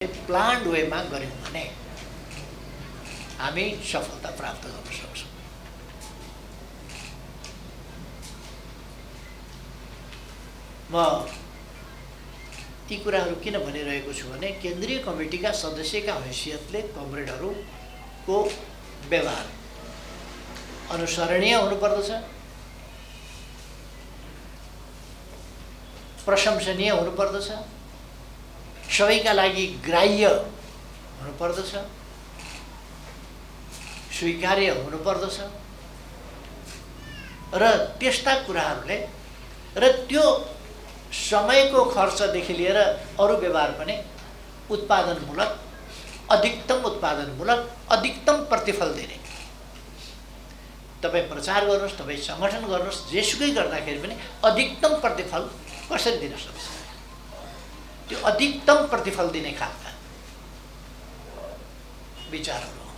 Planned वेमा गऱ्यौँ भने हामी सफलता प्राप्त गर्न सक्छौँ। म ती कुराहरू किन भनिरहेको छु भने केन्द्रीय कमिटीका सदस्यका हैसियतले कमरेडहरूको व्यवहार अनुसरणीय हुनुपर्दछ, प्रशंसनीय हुनुपर्दछ, सबैका लागि ग्राह्य हुनुपर्दछ, स्वीकार्य हुनुपर्दछ र त्यस्ता कुराहरूले र त्यो समयको खर्चदेखि लिएर अरू व्यवहार पनि उत्पादनमूलक, अधिकतम उत्पादनमूलक, अधिकतम प्रतिफल दिने। तपाईँ प्रचार गर्नुहोस्, तपाईँ सङ्गठन गर्नुहोस्, जेसुकै गर्दाखेरि पनि अधिकतम प्रतिफल कसरी दिन सक्छ, त्यो अधिकतम प्रतिफल दिने खालका विचारहरू हो।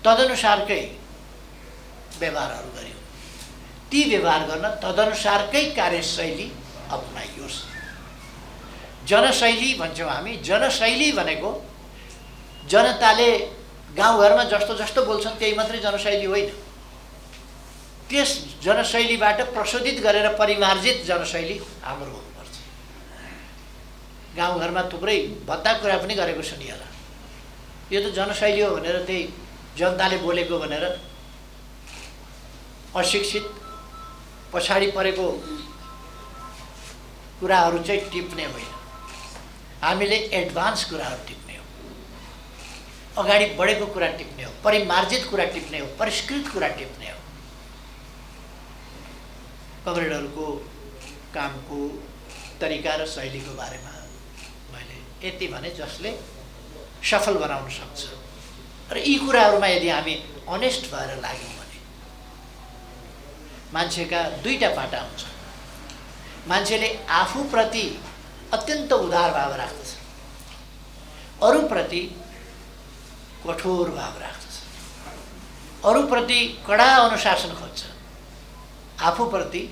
तदनुसारकै व्यवहारहरू गर्यो, ती व्यवहार गर्न तदनुसारकै कार्यशैली अपनाइयोस्। जनशैली भन्छौँ हामी। जनशैली भनेको जनताले गाउँघरमा जस्तो जस्तो बोल्छन् त्यही मात्रै जनशैली होइन। त्यस जनशैलीबाट प्रशोधित गरेर परिमार्जित जनशैली हाम्रो हुनुपर्छ। गाउँघरमा थुप्रै भद्दा कुरा पनि गरेको सुनिएला, यो त जनशैली हो भनेर त्यही जनताले बोलेको भनेर अशिक्षित पछाडि परेको कुराहरू चाहिँ टिप्ने होइन। हामीले एडभान्स कुराहरू टिप्ने हो, अगाडि बढेको कुरा टिप्ने हो, परिमार्जित कुरा टिप्ने हो, परिष्कृत कुरा टिप्ने हो। कमरेडहरूको कामको तरिका र शैलीको बारेमा मैले यति भने जसले सफल बनाउन सक्छ। र यी कुराहरूमा यदि हामी अनेस्ट भएर लाग्यौँ भने मान्छेका दुईटा पाटा हुन्छ। मान्छेले आफूप्रति अत्यन्त उदार भाव राख्दछ, अरूप्रति कठोर भाव राख्दछ, अरूप्रति कडा अनुशासन खोज्छ, आफूप्रति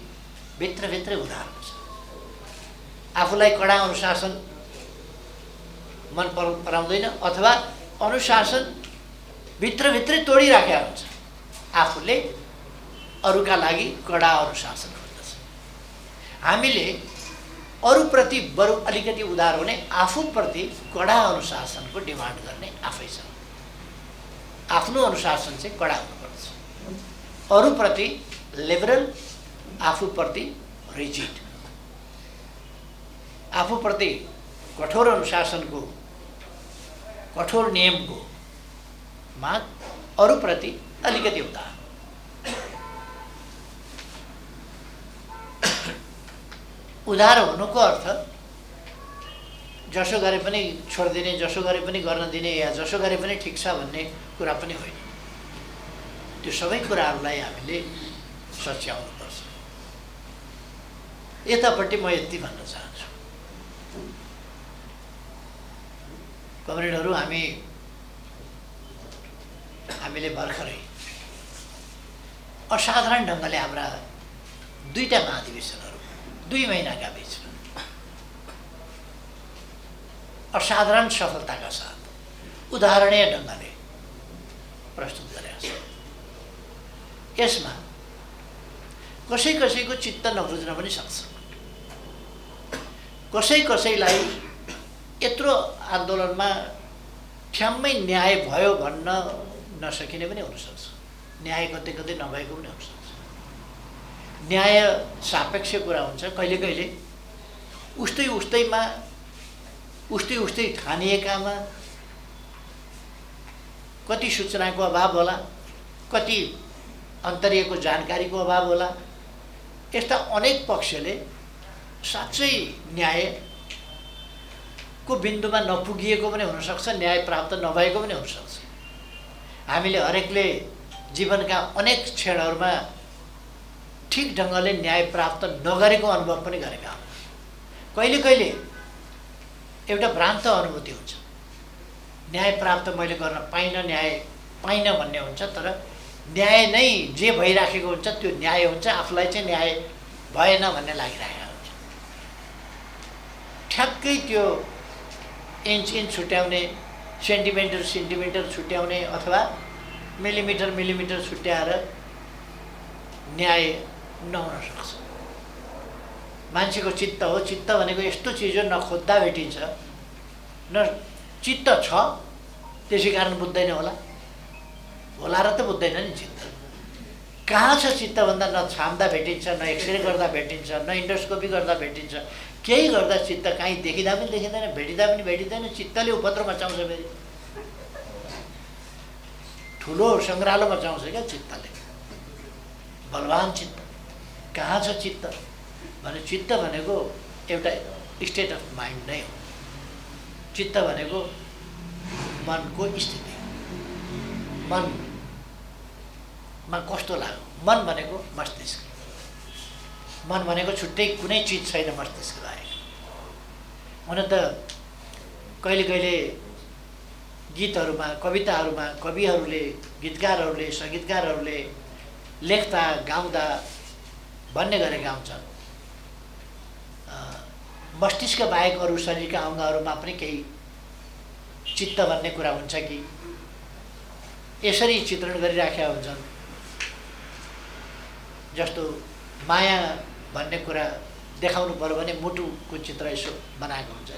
भित्रभित्रै उदार हुन्छ। आफूलाई कडा अनुशासन मन पराउँदैन अथवा अनुशासन भित्रभित्रै तोडिराखेका हुन्छ। आफूले अरूका लागि कडा अनुशासन खोज्दछ। हामीले अरूप्रति बरु अलिकति उदार हुने, आफूप्रति कडा अनुशासनको डिमान्ड गर्ने आफै छ। आफ्नो अनुशासन चाहिँ कडा हुनुपर्छ। अरूप्रति लिबरल, आफूप्रति रिजिड। आफूप्रति कठोर अनुशासनको, कठोर नियमको माग, अरूप्रति अलिकति उदार। उदार हुनुको अर्थ जसो गरे पनि छोडिदिने, जसो गरे पनि गर्न दिने, या जसो गरे पनि ठिक छ भन्ने कुरा पनि होइन। त्यो सबै कुराहरूलाई हामीले सच्याउनुपर्छ। यतापट्टि म यति भन्न चाहन्छु, कमरेडहरू, हामीले भर्खरै असाधारण ढङ्गले हाम्रा दुईटा महाधिवेशनहरू 2 महिनाका बिचमा असाधारण सफलताका साथ उदाहरणीय ढङ्गले प्रस्तुत गरेका छन्। यसमा कसै कसैको चित्त नबुझ्न पनि सक्छ, कसैलाई यत्रो आन्दोलनमा ठ्याम्मै न्याय भयो भन्न नसकिने पनि हुनसक्छ, न्याय कतै कतै नभएको पनि हुनसक्छ। न्याय सापेक्ष कुरा हुन्छ। कहिले कहिले उस्तै ठानिएकामा कति सूचनाको अभाव होला, कति अन्तर्यको जानकारीको अभाव होला। यस्ता अनेक पक्षले साँच्चै न्यायको बिन्दुमा नपुगिएको पनि हुनसक्छ, न्याय प्राप्त नभएको पनि हुनसक्छ। हामीले हरेकले जीवनका अनेक क्षणहरूमा ठिक ढङ्गले न्याय प्राप्त नगरेको अनुभव पनि गरेका हौँ। कहिले कहिले एउटा भ्रान्त अनुभूति हुन्छ, न्याय प्राप्त मैले गर्न पाइनँ, न्याय पाइनँ भन्ने हुन्छ। तर न्याय नै जे भइराखेको हुन्छ त्यो न्याय हुन्छ, आफूलाई चाहिँ न्याय भएन भन्ने लागिरहेको हुन्छ। ठ्याक्कै त्यो इन्च छुट्याउने, सेन्टिमिटर छुट्याउने अथवा मिलिमिटर छुट्याएर न्याय नहुन सक्छ। मान्छेको चित्त हो, चित्त भनेको यस्तो चिज हो न खोज्दा भेटिन्छ न चित्त छ त्यसै कारण बुझ्दैन होला र त बुझ्दैन नि चित्त। कहाँ छ चित्त भन्दा न छाम्दा भेटिन्छ, न एक्सरे गर्दा भेटिन्छ, न इन्डोस्कोपी गर्दा भेटिन्छ, केही गर्दा चित्त कहीँ देखिँदा पनि देखिँदैन, भेटिँदा पनि भेटिँदैन। चित्तले उपद्रो मचाउँछ, फेरि ठुलो सङ्ग्रहालय मचाउँछ क्या चित्तले, बलवान चित्त। कहाँ छ चित्त भने चित्त भनेको एउटा स्टेट अफ माइन्ड नै हो। चित्त भनेको मनको स्थिति, मनमा कस्तो लाग्यो। मन भनेको मस्तिष्क, मन भनेको छुट्टै कुनै चिज छैन मस्तिष्क बाहेक। हुन त कहिले कहिले गीतहरूमा, कविताहरूमा कविहरूले, गीतकारहरूले, सङ्गीतकारहरूले लेख्दा गाउँदा भन्ने गरेका हुन्छन् मस्तिष्क बाहेक अरू शरीरका अङ्गहरूमा पनि केही चित्त भन्ने कुरा हुन्छ कि, यसरी चित्रण गरिराखेका हुन्छन्। जस्तो माया भन्ने कुरा देखाउनु पर्यो भने मुटुको चित्र यसो बनाएको हुन्छ।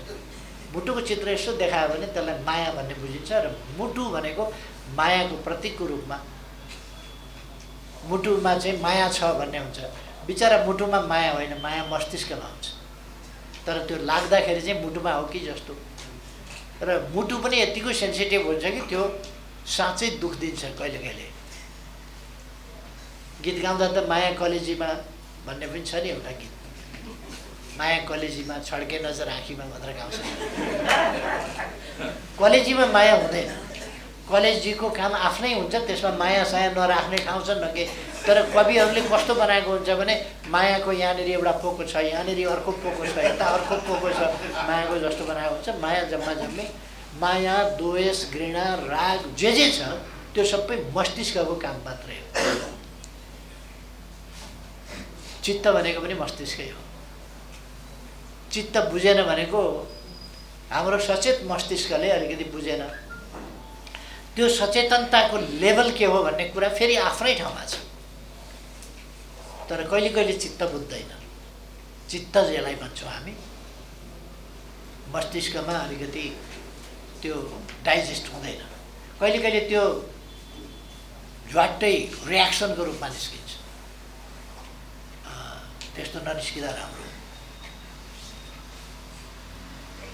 मुटुको चित्र यसो देखायो भने त्यसलाई माया भन्ने बुझिन्छ र मुटु भनेको मायाको प्रतीकको रूपमा, मुटुमा चाहिँ माया छ भन्ने हुन्छ। बिचरा मुटुमा माया होइन, माया मस्तिष्कमा हुन्छ, तर त्यो लाग्दाखेरि चाहिँ मुटुमा हो कि जस्तो। र मुटु पनि यतिको सेन्सिटिभ हुन्छ कि त्यो साँच्चै दुख दिन्छ कहिले कहिले। गीत गाउँदा त माया कलेजीमा भन्ने पनि छ नि एउटा गीत, माया कलेजीमा छड्के नजर आँखीमा भनेर गाउँछ। कलेजीमा माया हुँदैन, कलेजीको काम आफ्नै हुन्छ, त्यसमा माया साया नराख्ने ठाउँ छ न के। तर कविहरूले कस्तो बनाएको हुन्छ भने मायाको यहाँनिर एउटा पोको छ, यहाँनिर अर्को पोको छ, यता अर्को पोको छ, मायाको जस्तो बनाएको हुन्छ। माया जम्मा जम्मी माया, द्वेष, घृणा, राग जे छ त्यो सबै मस्तिष्कको काम मात्रै हो। चित्त भनेको पनि मस्तिष्कै हो। चित्त बुझेन भनेको हाम्रो सचेत मस्तिष्कले अलिकति बुझेन। त्यो सचेतनताको लेभल के हो भन्ने कुरा फेरि आफ्नै ठाउँमा छ, तर कहिले कहिले चित्त बुझ्दैन। चित्त यसलाई भन्छौँ हामी। मस्तिष्कमा अलिकति त्यो डाइजेस्ट हुँदैन, कहिले कहिले त्यो झ्वाट्टै रियाक्सनको रूपमा निस्किन्छ। त्यस्तो ननिस्किँदा राम्रो।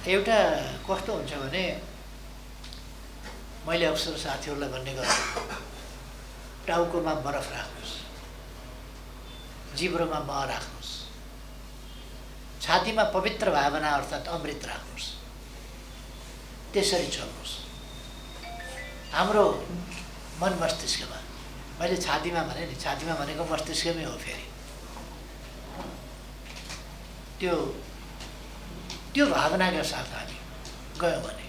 एउटा कस्तो हुन्छ भने मैले अक्सर साथीहरूलाई भन्ने गर्छु, टाउकोमा बरफ राख्नुहोस्, जिब्रोमा मह राख्नुहोस्, छातीमा पवित्र भावना अर्थात् अमृत राख्नुहोस्, त्यसरी चल्नुहोस्। हाम्रो मन मस्तिष्कमा, मैले छातीमा भने नि, छातीमा भनेको मस्तिष्कमै हो। फेरि त्यो भावनाका साथ हामी गयौँ भने,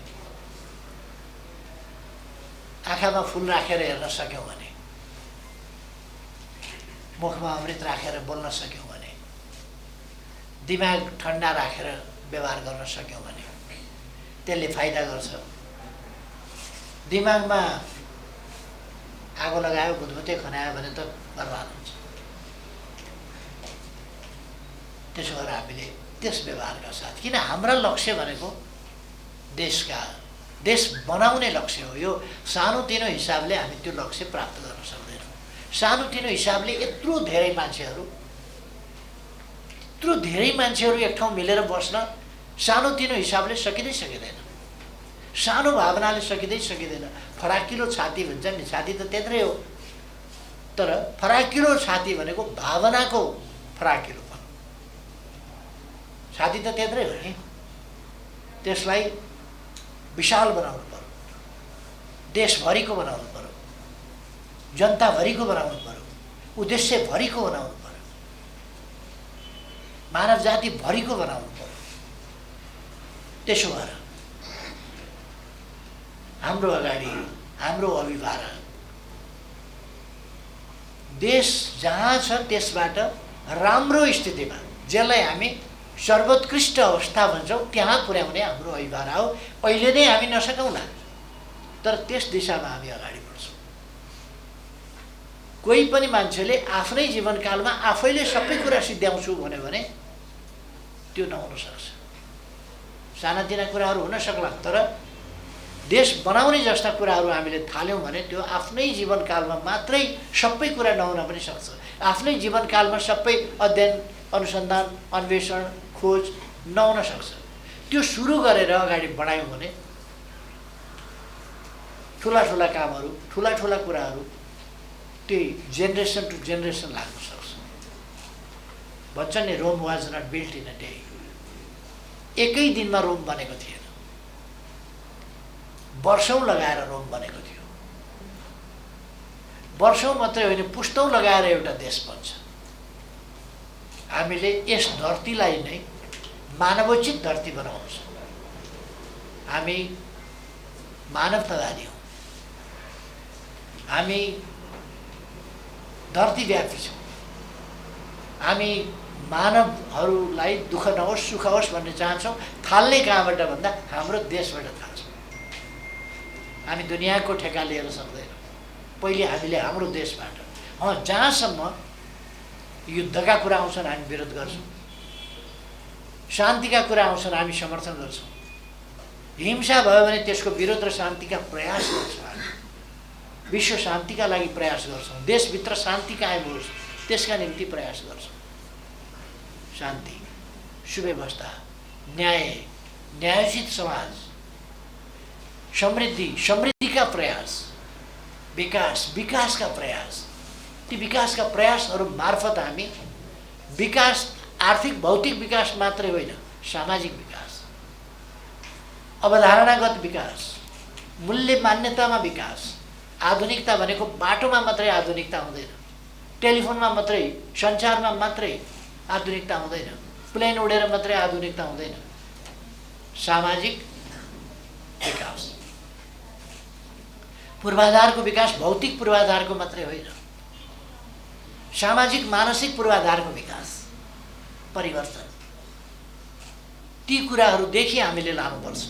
आँखामा फुल राखेर हेर्न सक्यौँ भने, मुखमा अमृत राखेर बोल्न सक्यौँ भने, दिमाग ठन्डा राखेर व्यवहार गर्न सक्यौँ भने त्यसले फाइदा गर्छ। दिमागमा आगो लगायो, भुतभुते खनायो भने त बर्बाद हुन्छ। त्यसो गरेर हामीले त्यस व्यवहारका साथ, किन हाम्रा लक्ष्य भनेको देश बनाउने लक्ष्य हो। यो सानोतिनो हिसाबले हामी त्यो लक्ष्य प्राप्त गर्न सक्दैनौँ। सानोतिनो हिसाबले यत्रो धेरै मान्छेहरू एक ठाउँ मिलेर बस्न सानोतिनो हिसाबले सकिँदैन। सानो भावनाले सकिँदैन। फराकिलो छाती भन्छ नि, छाती त त्यत्रै हो, तर फराकिलो छाती भनेको भावनाको फराकिलो। छाती त त्यत्रै हो नि, त्यसलाई विशाल बनाउनु पर्यो, देशभरिको बनाउनु पर्यो, जनताभरिको बनाउनु पर्यो, उद्देश्यभरिको बनाउनु पर्यो, मानव जातिभरिको बनाउनु पर्यो। त्यसो भएर हाम्रो अगाडि हाम्रो अभिभावक देश जहाँ छ त्यसबाट राम्रो स्थितिमा, जसलाई हामी सर्वोत्कृष्ट अवस्था भन्छौँ त्यहाँ पुर्याउने हाम्रो अभिभार हो। अहिले नै हामी नसकौँला, तर त्यस दिशामा हामी अगाडि बढ्छौँ। कोही पनि मान्छेले आफ्नै जीवनकालमा आफैले सबै कुरा सिद्ध्याउँछु भन्यो भने त्यो नहुन सक्छ। सानातिना कुराहरू हुन सक्ला, तर देश बनाउने जस्ता कुराहरू हामीले थाल्यौँ भने त्यो आफ्नै जीवनकालमा मात्रै सबै कुरा नहुन पनि सक्छ। आफ्नै जीवनकालमा सबै अध्ययन, अनुसन्धान, अन्वेषण, खोज नहुन सक्छ। त्यो सुरु गरेर अगाडि बढायौँ भने ठुला ठुला कामहरू, ठुला ठुला कुराहरू त्यही जेनेरेसन टु जेनेरेसन लाग्न सक्छ। भन्छन् नि, Rome was not built in a day. एकै दिनमा रोम बनेको थिएन, वर्षौँ लगाएर रोम बनेको थियो। वर्षौँ मात्रै होइन, पुस्तौँ लगाएर एउटा देश बन्छ। हामीले यस धरतीलाई नै मानवोचित धरती बनाउँछ। हामी मानवतावादी हौँ, हामी धरतीव्यापी छौँ। हामी मानवहरूलाई दुःख नहोस्, सुख होस् भन्ने चाहन्छौँ। थाल्ने कहाँबाट भन्दा हाम्रो देशबाट थाल्छौँ। हामी दुनियाँको ठेका लिएर सक्दैनौँ। पहिले हामीले हाम्रो देशबाट, जहाँसम्म युद्धका कुरा आउँछन् हामी विरोध गर्छौँ, शान्तिका कुरा आउँछन् हामी समर्थन गर्छौँ, हिंसा भयो भने त्यसको विरोध र शान्तिका प्रयास गर्छौँ। हामी विश्व शान्तिका लागि प्रयास गर्छौँ। देशभित्र शान्ति कायम होस् त्यसका निम्ति प्रयास गर्छौँ। शान्ति, सुव्यवस्था, न्याय, न्यायोचित समाज, समृद्धि, समृद्धिका प्रयास, विकास, विकासका प्रयास। ती विकासका प्रयासहरू मार्फत हामी विकास, आर्थिक भौतिक विकास मात्रै होइन, सामाजिक विकास, अवधारणागत विकास, मूल्य मान्यतामा विकास। आधुनिकता भनेको बाटोमा मात्रै आधुनिकता हुँदैन, टेलिफोनमा मात्रै, सञ्चारमा मात्रै आधुनिकता हुँदैन, प्लेन उडेर मात्रै आधुनिकता हुँदैन। सामाजिक विकास, पूर्वाधारको विकास भौतिक पूर्वाधारको मात्रै होइन, सामाजिक मानसिक पूर्वाधारको विकास, परिवर्तन। ती कुराहरूदेखि हामीले लानुपर्छ।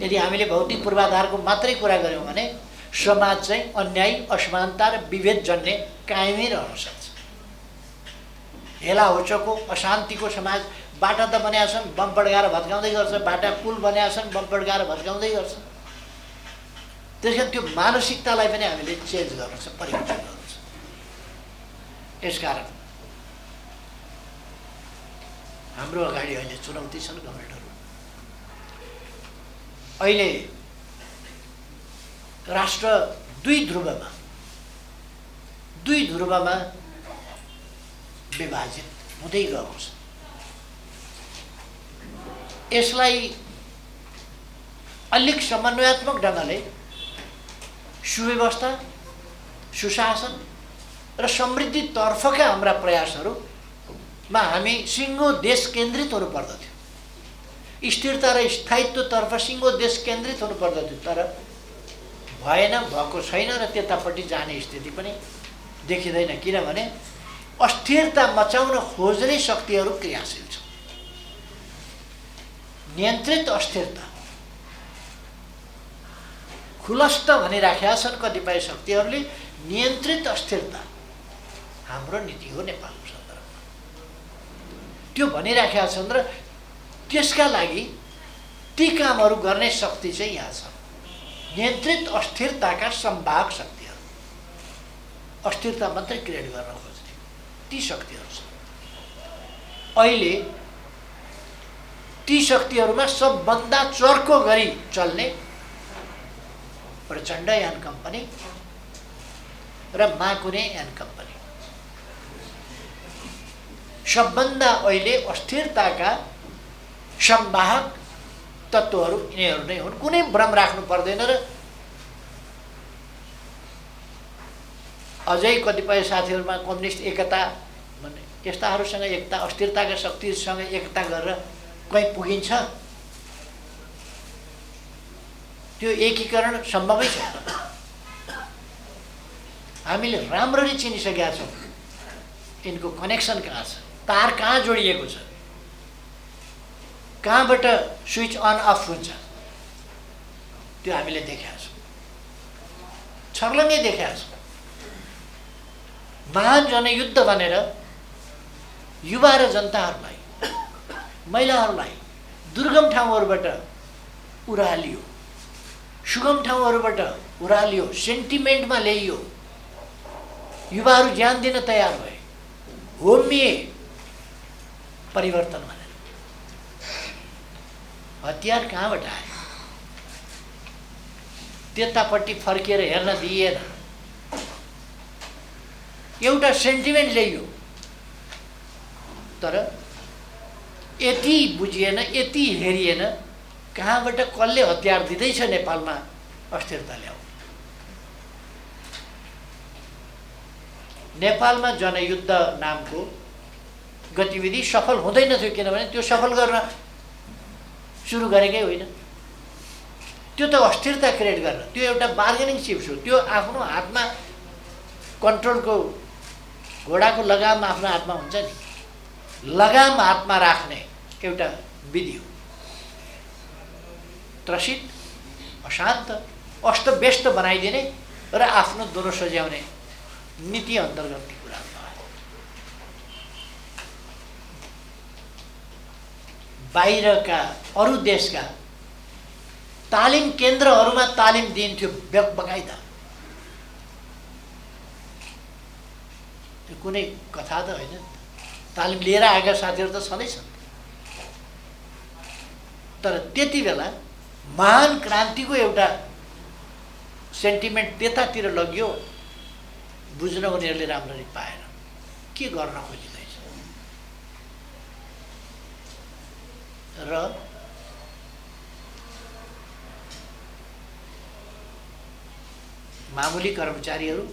यदि हामीले भौतिक पूर्वाधारको मात्रै कुरा गऱ्यौँ भने समाज चाहिँ अन्याय, असमानता र विभेद जन्य कायमै रहन सक्छ। हेला होचोको, अशान्तिको समाज। बाटा त बनाएका छन्, बम पड्काएर भत्काउँदै गर्छ, बाटा पुल बनाएका छन्, बम पड्काएर भत्काउँदै गर्छ। त्यस कारण त्यो मानसिकतालाई पनि हामीले चेन्ज गर्नु छ, परिवर्तन गर्नु छ। यसकारण हाम्रो अगाडि अहिले चुनौती छन् गभर्मेन्टहरू। अहिले राष्ट्र दुई ध्रुवमा विभाजित हुँदै गएको छ। यसलाई अलिक समन्वयात्मक ढङ्गले सुव्यवस्था, सुशासन र समृद्धितर्फका हाम्रा प्रयासहरूमा हामी सिङ्गो देश केन्द्रित हुनु पर्दथ्यो। स्थिरता र स्थायित्वतर्फ सिङ्गो देश केन्द्रित हुनु पर्दथ्यो, तर भएन, भएको छैन र त्यतापट्टि जाने स्थिति पनि देखिँदैन। किनभने अस्थिरता मचाउन खोज्ने शक्तिहरू क्रियाशील छन्। नियन्त्रित अस्थिरता, खुलस्त भनिराखेका छन् कतिपय शक्तिहरूले। नियन्त्रित अस्थिरता हाम्रो नीति हो नेपालको सन्दर्भमा। त्यो भनिराखेका छन् र त्यसका लागि ती कामहरू गर्ने शक्ति चाहिँ यहाँ छ। नियन्त्रित अस्थिरताका सम्भावक शक्तिहरू, अस्थिरता मात्रै क्रिएट गर्न खोज्ने ती शक्तिहरू छन्। अहिले ती शक्तिहरूमा सबभन्दा चर्को गरी चल्ने प्रचण्ड यान कम्पनी र माकुने यान कम्पनी सबभन्दा अहिले अस्थिरताका सम्वाहक तत्त्वहरू यिनीहरू नै हुन्। कुनै भ्रम राख्नु पर्दैन। र अझै कतिपय साथीहरूमा कम्युनिस्ट एकता भन्ने यस्ताहरूसँग एकता, अस्थिरताका शक्तिसँग एकता गरेर कहीँ पुगिन्छ, त्यो एकीकरण सम्भवै छैन। हामीले राम्ररी चिनिसकेका छौँ यिनको कनेक्सन कहाँ छ, तार कहाँ जोडिएको छ, कहाँबाट स्विच अन अफ हुन्छ त्यो हामीले देखेका छौँ, छर्लङ्गै देखेका छौँ। महान जनयुद्ध भनेर युवा र जनताहरूलाई, महिलाहरूलाई दुर्गम ठाउँहरूबाट उरालियो, सुगम ठाउँहरूबाट उरालियो, सेन्टिमेन्टमा ल्याइयो। युवाहरू ज्यान दिन तयार भए, होमिए परिवर्तन भनेर। हतियार कहाँबाट आयो? त्यतापट्टि फर्किएर हेर्न दिएन, एउटा सेन्टिमेन्ट ल्याइयो। तर यति बुझिएन, यति हेरिएन कहाँबाट कसले हतियार दिँदैछ नेपालमा अस्थिरता ल्याऊ। नेपालमा जनयुद्ध नामको गतिविधि सफल हुँदैन थियो, किनभने त्यो सफल गर्न सुरु गरेकै होइन। त्यो त अस्थिरता क्रिएट गर्न, त्यो एउटा बार्गेनिङ चिप्स हो। त्यो आफ्नो हातमा कन्ट्रोलको घोडाको लगाम आफ्नो हातमा हुन्छ नि, लगाम हातमा राख्ने एउटा विधि हो। त्रसित, अशान्त, अस्तव्यस्त बनाइदिने र आफ्नो दोनो सज्याउने नीति अन्तर्गत कुरा भयो। बाहिरका अरू देशका तालिम केन्द्रहरूमा तालिम दिन्थ्यो बकाइदा। त्यो कुनै कथा त होइन, तालिम लिएर आएका साथीहरू त छँदै छन्। तर त्यति बेला महान क्रान्तिको एउटा सेन्टिमेन्ट त्यतातिर लग्यो, बुझ्न उनीहरूले राम्ररी पाएन के गर्न खोजिँदैछ। र मामुली कर्मचारीहरू,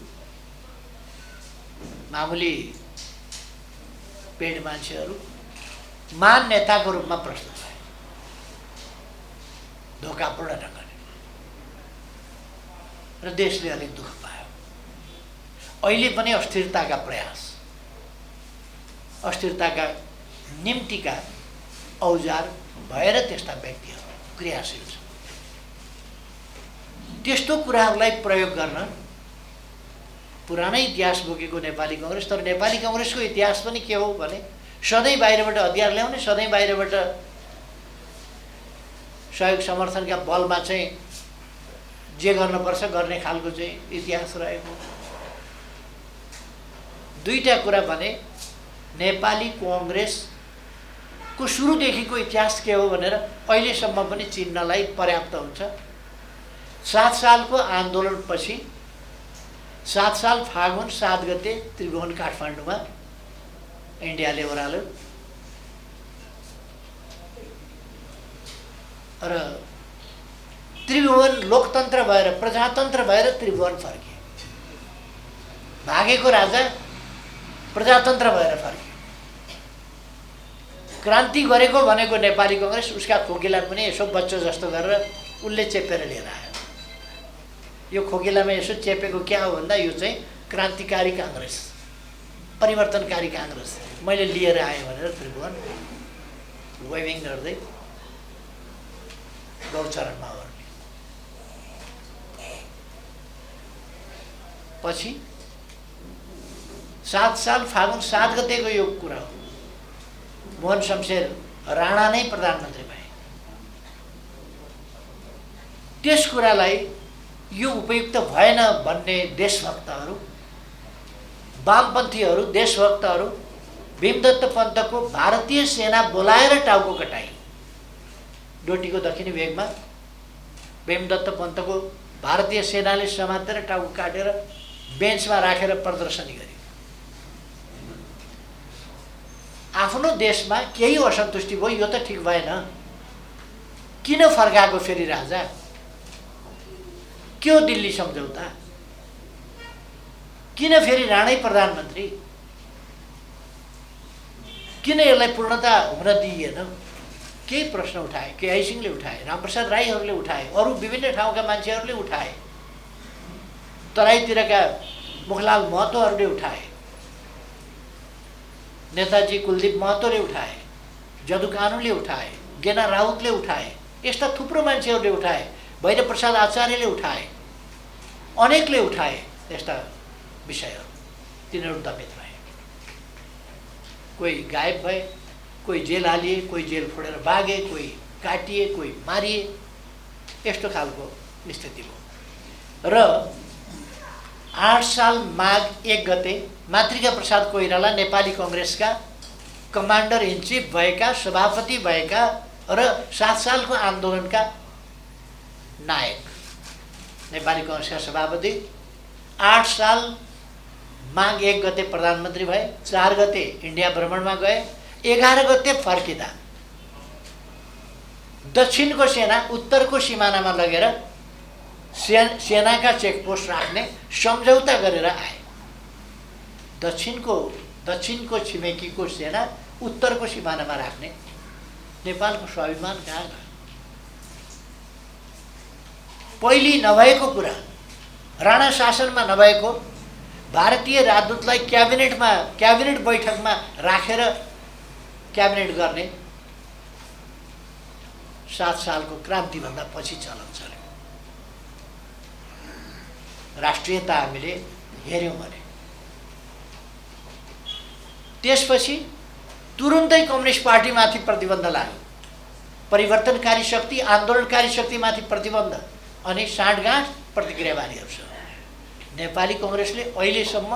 मामुली पेड मान्छेहरू महान नेताको रूपमा प्रस्तुत भए, धोकापूर्ण ढङ्गले, र देशले अलिक दुःख पायो। अहिले पनि अस्थिरताका प्रयास, अस्थिरताका निम्तिका औजार भएर त्यस्ता व्यक्तिहरू क्रियाशील छन्। त्यस्तो कुराहरूलाई प्रयोग गर्न पुरानै इतिहास बोकेको नेपाली कांग्रेस, तर नेपाली कांग्रेसको इतिहास पनि के हो भने सधैँ बाहिरबाट हतियार ल्याउने, सधैँ बाहिरबाट सहयोग समर्थनका बलमा चाहिँ जे गर्नुपर्छ गर्ने खालको चाहिँ इतिहास रहेको। दुईटा कुरा भने नेपाली कांग्रेसको सुरुदेखिको इतिहास के हो भनेर अहिलेसम्म पनि चिन्नलाई पर्याप्त हुन्छ। 7 सालको आन्दोलनपछि 7 साल फागुन 7 गते त्रिभुवन काठमाडौँमा इन्डियाले ओह्राल्यो र त्रिभुवन लोकतन्त्र भएर, प्रजातन्त्र भएर त्रिभुवन फर्के। भागेको राजा प्रजातन्त्र भएर फर्के। क्रान्ति गरेको भनेको नेपाली कांग्रेस, उसका खोकिला पनि यसो बच्चो जस्तो गरेर उसले चेपेर लिएर आयो। यो खोकिलामा यसो चेपेको क्या हो भन्दा यो चाहिँ क्रान्तिकारी कांग्रेस, परिवर्तनकारी कांग्रेस मैले लिएर आएँ भनेर त्रिभुवन वेभिङ गर्दै गौचरणमा ओर्ने। पछि 7 साल फागुन 7 गतेको यो कुरा हो। मोहन शमशेर राणा नै प्रधानमन्त्री भए। त्यस कुरालाई यो उपयुक्त भएन भन्ने देशभक्तहरू, वामपन्थीहरू, देशभक्तहरू भीमदत्त पन्तको भारतीय सेना बोलाएर टाउको कटाई। डोटीको दक्षिणी भेगमा भीमदत्त पन्तको भारतीय सेनाले समातेर टाउको काटेर बेन्चमा राखेर प्रदर्शनी गरे। आफ्नो देशमा केही असन्तुष्टि भयो, यो त ठिक भएन, किन फर्काएको फेरि राजा? क्यों दिल्ली सम्झौता? किन फेरि राणै प्रधानमन्त्री? किन यसलाई पूर्णता हुन दिइएन? केही प्रश्न उठाए, केआई सिंहले उठाए, रामप्रसाद राईहरूले उठाए, अरू विभिन्न ठाउँका मान्छेहरूले उठाए, तराईतिरका मुखलाल महतोहरूले उठाए, नेताजी कुलदीप महतोले उठाए, जदु कानुले उठाए, गेना राउतले उठाए, यस्ता थुप्रो मान्छेहरूले उठाए, भैरवप्रसाद आचार्यले उठाए, अनेकले उठाए यस्ता विषयहरू। तिनीहरू दमित भए, कोही गायब भए, कोही जेल हालिए, कोही जेल फोडेर भागे, कोही काटिए, कोही मारिए, यस्तो खालको स्थिति भयो। र 8 साल माघ 1 गते मातृका प्रसाद कोइराला नेपाली कङ्ग्रेसका कमान्डर इन चिफ भएका, सभापति भएका र 7 सालको आन्दोलनका नायक, नेपाली कङ्ग्रेसका सभापति 8 साल माघ 1 गते प्रधानमन्त्री भए, 4 गते इन्डिया भ्रमणमा गए, 11 गते फर्किँदा दक्षिणको सेना उत्तरको सिमानामा लगेर सेनाका चेकपोस्ट राख्ने सम्झौता गरेर आए। दक्षिणको छिमेकीको सेना उत्तरको सिमानामा राख्ने नेपालको स्वाभिमान कहाँ गयो? पहिले नभएको कुरा, राणा शासनमा नभएको, भारतीय राजदूतलाई क्याबिनेट बैठकमा राखेर क्याबिनेट गर्ने 7 सालको क्रान्तिभन्दा पछि चलन चल्यो। राष्ट्रियता हामीले हेऱ्यौँ भने त्यसपछि तुरुन्तै कम्युनिस्ट पार्टीमाथि प्रतिबन्ध लाग्यो, परिवर्तनकारी शक्ति, आन्दोलनकारी शक्तिमाथि प्रतिबन्ध, अनि साँठगाँठ प्रतिक्रियावादीहरूसँग। नेपाली कङ्ग्रेसले अहिलेसम्म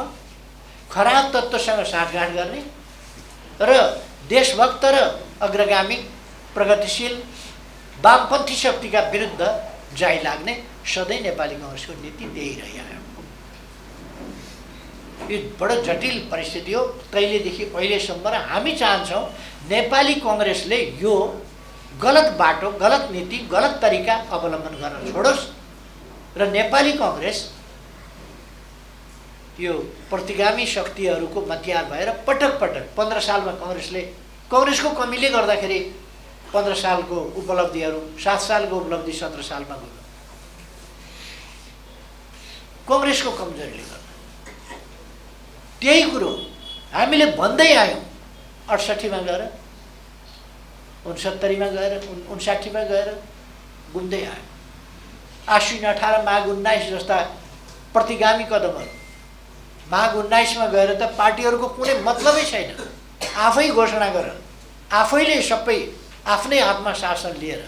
खराब तत्त्वसँग साँठगाँठ गर्ने र देशभक्त र अग्रगामी प्रगतिशील वामपन्थी शक्तिका विरुद्ध जाइ लाग्ने सधैँ नेपाली कङ्ग्रेसको नीति त्यही रह्यो। यो बडो जटिल परिस्थिति हो तहिलेदेखि अहिलेसम्म, र हामी चाहन्छौँ नेपाली कङ्ग्रेसले यो गलत बाटो, गलत नीति, गलत तरिका अवलम्बन गर्न छोडोस् र नेपाली कङ्ग्रेस यो प्रतिगामी शक्तिहरूको मतियार भएर पटक पटक 15 सालमा कङ्ग्रेसको कमीले गर्दाखेरि 15 सालको उपलब्धिहरू, 7 सालको उपलब्धि 17 सालमा गयो। कङ्ग्रेसको कमजोरीले गर्दा त्यही कुरो हामीले भन्दै आयौँ। 68 मा गएर, 69 मा गएर, 59 मा गएर घुम्दै आयो। आश्विन 18 माघ 19 जस्ता प्रतिगामी कदमहरू, माघ 19 मा गएर त पार्टीहरूको कुनै मतलबै छैन। आफै घोषणा गरेर, आफैले सबै आफ्नै हातमा शासन लिएर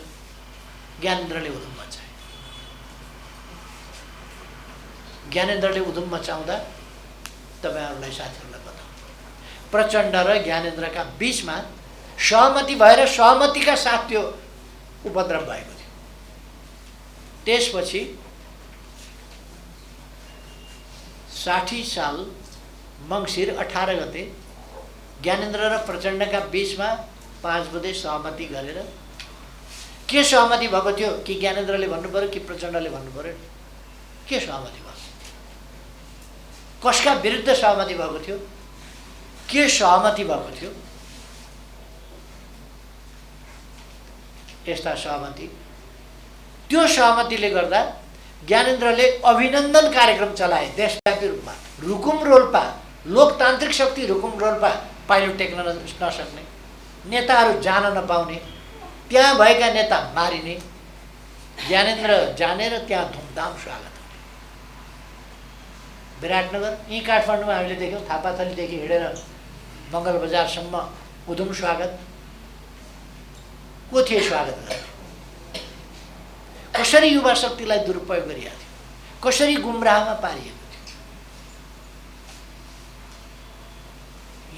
ज्ञानेन्द्रले उधुम मचाए। ज्ञानेन्द्रले उधुम मचाउँदा तपाईहरुलाई, साथीहरुलाई बताऊ, प्रचण्ड र ज्ञानेन्द्रका बीचमा सहमति भएर सहमतिका साथ त्यो उपद्रव भएको थियो। त्यसपछि 60 साल मङ्सिर 18 गते ज्ञानेन्द्र र प्रचण्डका बीचमा 5 बजे सहमति गरेर, के सहमति भएको थियो कि ज्ञानेन्द्रले भन्नु पर्यो कि प्रचण्डले भन्नु पर्यो? के सहमति भयो? कसका विरुद्ध सहमति भएको थियो? के सहमति भएको थियो? यस्ता सहमति, त्यो सहमतिले गर्दा ज्ञानेन्द्रले अभिनन्दन कार्यक्रम चलाए देशव्यापी रूपमा। रुकुम रोल्पा, लोकतान्त्रिक शक्ति रुकुम रोल्पा पाइलो टेक्न नसक्ने, नेताहरू जान नपाउने, त्यहाँ भएका नेता मारिने, ज्ञानेन्द्र जाने र त्यहाँ धुमधाम स्वागत। विराटनगर, यहीँ काठमाडौँमा हामीले देख्यौँ, थापाथलीदेखि हिँडेर मङ्गल बजारसम्म उधुम स्वागत। को थिए स्वागत गर्ने? कसरी युवा शक्तिलाई दुरुपयोग गरिएको थियो, कसरी गुमराहमा पारिएको थियो।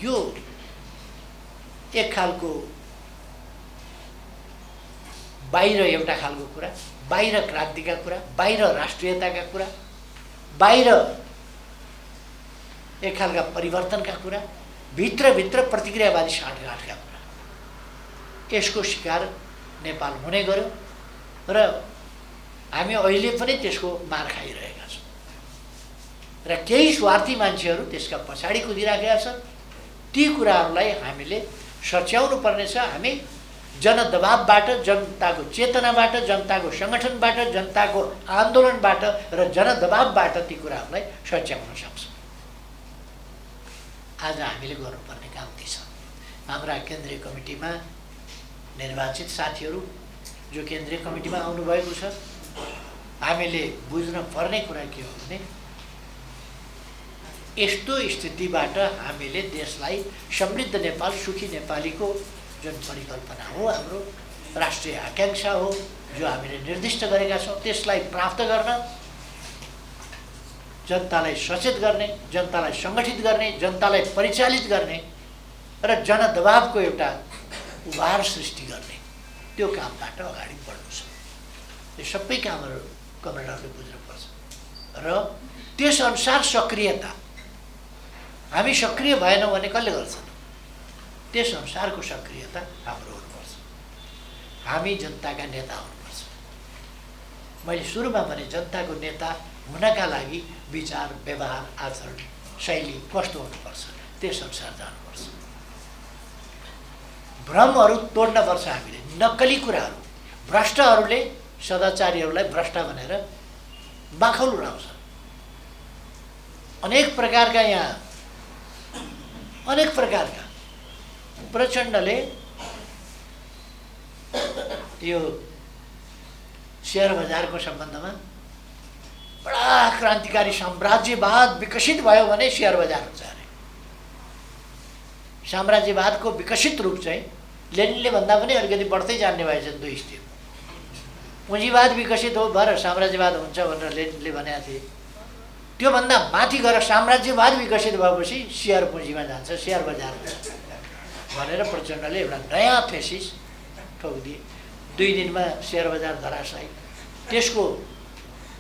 यो एक खालको बाहिर एउटा खालको कुरा, बाहिर क्रान्तिका कुरा, बाहिर राष्ट्रियताका कुरा, बाहिर एक खालका परिवर्तनका कुरा, भित्रभित्र प्रतिक्रियावादी साँठगाँठका कुरा। यसको शिकार नेपाल हुने गर्यो र हामी अहिले पनि त्यसको मार खाइरहेका छौँ र केही स्वार्थी मान्छेहरू त्यसका पछाडि कुदिराखेका छन्। ती कुराहरूलाई हामीले सच्याउनु पर्नेछ। हामी जनदबावबाट, जनताको चेतनाबाट, जनताको सङ्गठनबाट, जनताको आन्दोलनबाट र जनदबावबाट ती कुराहरूलाई सच्याउन सक्छौँ। आज हामीले गर्नुपर्ने काम ती छ। हाम्रा केन्द्रीय कमिटीमा निर्वाचित साथीहरू जो केन्द्रीय कमिटीमा आउनुभएको छ, हामीले बुझ्न पर्ने कुरा के हो भने यस्तो स्थितिबाट हामीले देशलाई समृद्ध नेपाल, सुखी नेपालीको जुन परिकल्पना हो, हाम्रो राष्ट्रिय आकांक्षा हो, जो हामीले निर्दिष्ट गरेका छौँ, त्यसलाई प्राप्त गर्न जनतालाई सचेत गर्ने, जनतालाई सङ्गठित गर्ने, जनतालाई परिचालित गर्ने र जनदबावको एउटा उभार सृष्टि गर्ने, त्यो कामबाट अगाडि बढ्नु छ। यो सबै कामहरू कमरेडहरूले बुझ्नुपर्छ र त्यसअनुसार सक्रियता, हामी सक्रिय भएनौँ भने कसले गर्छ? त्यसअनुसारको सक्रियता हाम्रो हुनुपर्छ। हामी जनताका नेता हुनुपर्छ। मैले सुरुमा भने जनताको नेता हुनका लागि विचार, व्यवहार, आचरण, शैली कस्तो हुनुपर्छ, त्यसअनुसार जानुपर्छ। भ्रमहरू तोड्नुपर्छ हामीले। नक्कली कुराहरू, भ्रष्टहरूले सदाचारीहरूलाई भ्रष्ट भनेर बाखौल उडाउँछ। अनेक प्रकारका प्रचण्डले यो शेयर बजारको सम्बन्धमा बडा क्रान्तिकारी साम्राज्यवाद विकसित भयो भने शेयर बजार हुन्छ अरे। साम्राज्यवादको विकसित रूप चाहिँ लेनिनले भन्दा पनि अलिकति बढ्दै जान्ने भएछन् 2 स्टेप। पुँजीवाद विकसित हो भएर साम्राज्यवाद हुन्छ भनेर लेनिनले भनेका थिए। त्योभन्दा माथि गएर साम्राज्यवाद विकसित भएपछि शेयर पुँजीमा जान्छ, शेयर बजार हुन्छ भनेर प्रचण्डले एउटा नयाँ थेसिस ठोकिदिए। 2 दिनमा शेयर बजार धराशायी। त्यसको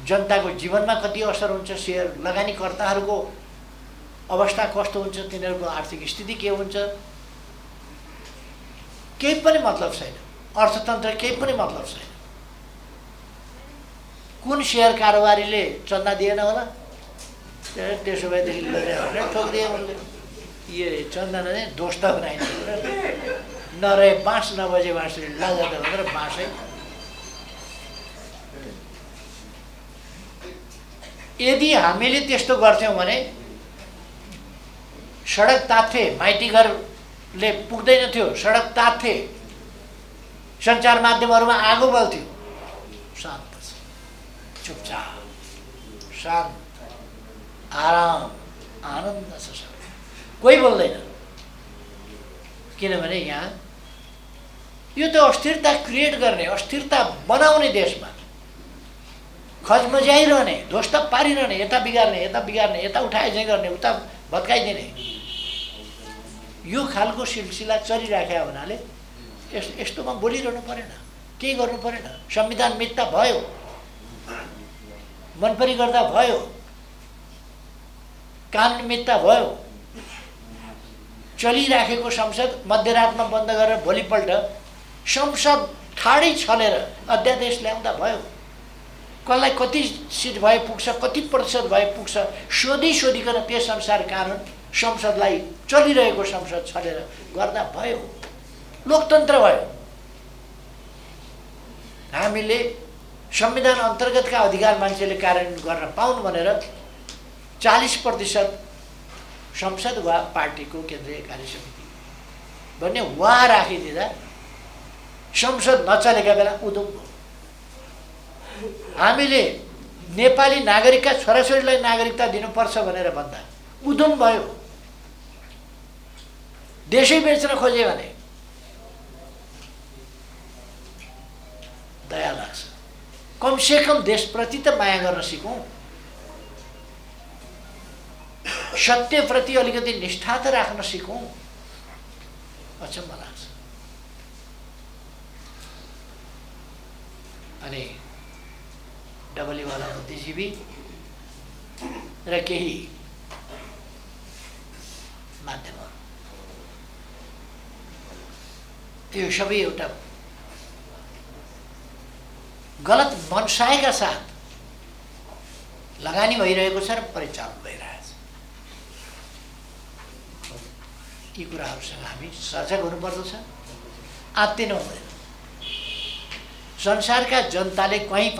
जनताको जीवनमा कति असर हुन्छ, शेयर लगानीकर्ताहरूको अवस्था कस्तो हुन्छ, तिनीहरूको आर्थिक स्थिति के हुन्छ, केही पनि मतलब छैन। अर्थतन्त्र केही पनि मतलब छैन। कुन शेयर कारोबारीले चन्दा दिएन होला, त्यसो भएदेखि भनेर ठोकिदिए उनले। ये चन्दा नदिए दोष त बनाइदियो भनेर नरहे बाँस नबजे बाँसले लाजा त भनेर बाँसै। यदि हामीले त्यस्तो गर्थ्यौँ भने सडक तात्थे, माइती घरले पुग्दैन थियो, सडक तात्थे, सञ्चार माध्यमहरूमा आगो बल्थ्यो। शान्त छ, चुपचाप, शान्त, आराम, आनन्द छ, कोही बोल्दैन। किनभने यहाँ यो त अस्थिरता क्रिएट गर्ने, अस्थिरता बनाउने, देशमा खजमज्याइरहने, ध्वस्त पारिरहने, यता बिगार्ने, यता उठाए चाहिँ गर्ने, उता भत्काइदिने, यो खालको सिलसिला चलिराखेको हुनाले यस्तोमा बोलिरहनु परेन, केही गर्नु परेन। संविधान मिथ्या भयो, मनपरी गर्दा भयो, कानुन मिथ्या भयो। चलिराखेको संसद मध्यरातमा बन्द गरेर भोलिपल्ट संसद ठाडै छलेर अध्यादेश ल्याउँदा भयो। कसलाई कति सिट भए पुग्छ, कति प्रतिशत भए पुग्छ, सोधिकन त्यसअनुसार कानुन संसदलाई, चलिरहेको संसद छलेर गर्दा भयो, लोकतन्त्र भयो। हामीले संविधान अन्तर्गतका अधिकार मान्छेले कार्यान्वयन गर्न पाउन् भनेर 40% संसद वा पार्टीको केन्द्रीय कार्यसमिति भन्ने वा राखिदिँदा संसद नचलेका बेला उधुम भयो। हामीले नेपाली नागरिकका छोराछोरीलाई नागरिकता दिनुपर्छ भनेर भन्दा उधुम भयो। देशै बेच्न खोजे भने दया लाग्छ। कमसेकम देशप्रति त माया गर्न सिकौँ, सत्यप्रति अलिकति निष्ठा त राख्न सिकौँ। अचम्म लाग्छ। अनि डबलीवाला बुद्धिजीवी र केही माध्यमहरू, यो सबै एउटा गलत मनसायका साथ लगानी भइरहेको छ र परिचालन भइरहेछ। यी कुराहरूसँग हामी सजग हुनुपर्दछ, आत्तिनु हुँदैन। संसारका जनताले कहीँ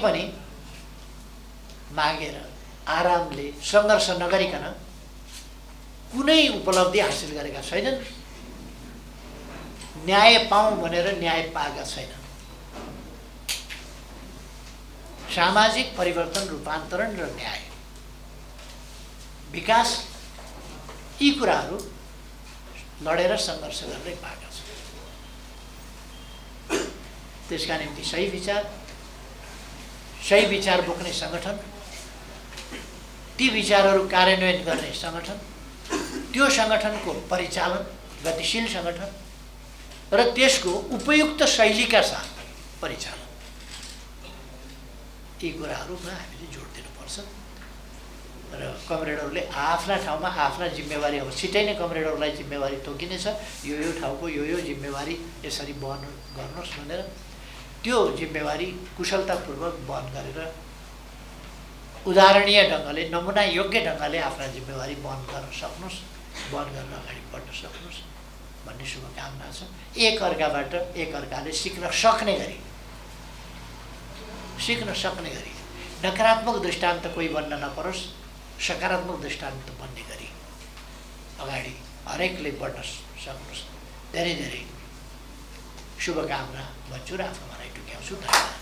पनि मागेर आरामले सङ्घर्ष नगरिकन कुनै उपलब्धि हासिल गरेका छैनन्। न्याय पाऊँ भनेर न्याय पाएका छैनन्। सामाजिक परिवर्तन, रूपान्तरण र न्याय, विकास, यी कुराहरू लडेर सङ्घर्ष गर्दै पाएका छन्। त्यसका निम्ति सही विचार बोक्ने सङ्गठन, ती विचारहरू कार्यान्वयन गर्ने सङ्गठन, त्यो सङ्गठनको परिचालन, गतिशील सङ्गठन र त्यसको उपयुक्त शैलीका साथ परिचालन, यी कुराहरूमा हामीले जोड दिनुपर्छ। र कमरेडहरूले आफ्ना ठाउँमा आफ्ना जिम्मेवारी, अब छिटै नै कमरेडहरूलाई जिम्मेवारी तोकिनेछ, यो ठाउँको यो जिम्मेवारी यसरी वहन गर्नुहोस् भनेर त्यो जिम्मेवारी कुशलतापूर्वक वहन गरेर उदाहरणीय ढङ्गले, नमुना योग्य ढङ्गले आफ्ना जिम्मेवारी वहन गर्न सक्नुहोस्, वहन गरेर अगाडि बढ्न सक्नुहोस् भन्ने शुभकामना छ। एकअर्काले सिक्न सक्ने गरी नकारात्मक दृष्टान्त कोही बन्न नपरोस्, सकारात्मक दृष्टान्त बन्ने गरी अगाडि हरेकले बढ्न सक्नुहोस्। धेरै धेरै शुभकामना भन्छु र आफ्नो भनाइ टुक्याउँछु। धन्यवाद।